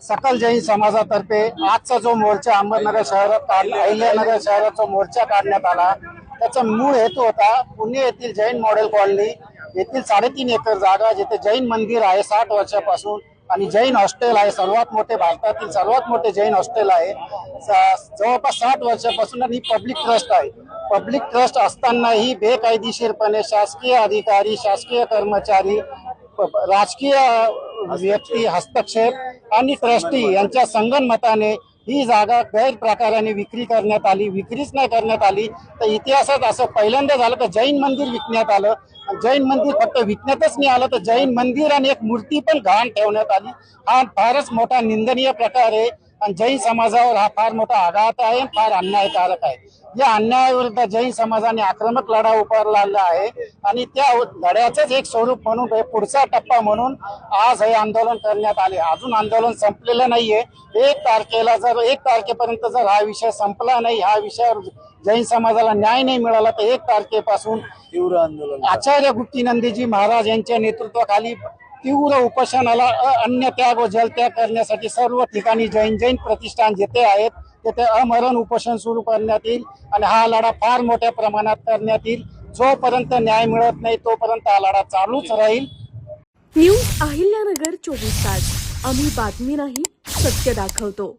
सकल जैन समाजातर्फे आजचा जो मोर्चा अहमदनगर शहरात अहिल्यानगर शहरात जो मोर्चा काढण्यात आला त्याचा मूळ हेतू होता पुणे येथील जैन मॉडेल कॉलनी येथील 3.5 एकर जागा जिथे जैन मंदिर आहे 60 वर्षापासून आणि जैन हॉस्टेल आहे सर्वात मोठे भारतातील सर्वात मोठे जैन हॉस्टेल आहे जवळपास 60 वर्षापासून आणि पब्लिक ट्रस्ट आहे। पब्लिक ट्रस्ट असतानाही बेकायदेशीरपणे शासकीय अधिकारी शासकीय कर्मचारी राजकीय व्यक्ती हस्तक्षेप आणि ट्रस्टी यांच्या संगनमताने ही जागा गैरप्रकाराने विक्री करण्यात आली। विक्रीच नाही करण्यात आली तर इतिहासात असं पहिल्यांदा झालं की जैन मंदिर विकण्यात आलं। जैन मंदिर फक्त विकण्यातच नाही आलं तर जैन मंदिर आणि एक मूर्ती पण गहाण ठेवण्यात आली। हा फारच मोठा निंदनीय प्रकार आहे आणि जैन समाजावर हा फार मोठा आघात आहे, फार अन्यायकारक आहे। या अन्यायाविरुद्ध जैन समाजाने आक्रमक लढा उभारला आहे आणि त्या लढ्याचंच एक स्वरूप म्हणून पुढचा टप्पा म्हणून आज हे आंदोलन करण्यात आले। अजून आंदोलन संपलेलं नाहीये। 1 तारखेला जर 1 तारखेपर्यंत जर हा विषय संपला नाही, हा विषयावर जैन समाजाला न्याय नाही मिळाला तर 1 तारखेपासून तीव्र आंदोलन आचार्य गुप्तीनंदीजी महाराज यांच्या नेतृत्वाखाली तीव्र उपोषणाला अन्न त्याग व जलत्याग करण्यासाठी सर्व ठिकाणी जैन प्रतिष्ठान जेथे आहेत तेथे अमरण उपोषण सुरू करण्यात येईल आणि हा लढा फार मोठ्या प्रमाणात करण्यात येईल। जोपर्यंत न्याय मिळत नाही तोपर्यंत हा लढा चालूच राहील। न्यूज अहिल्यानगर 24 तास, आम्ही बातमी नाही सत्य दाखवतो।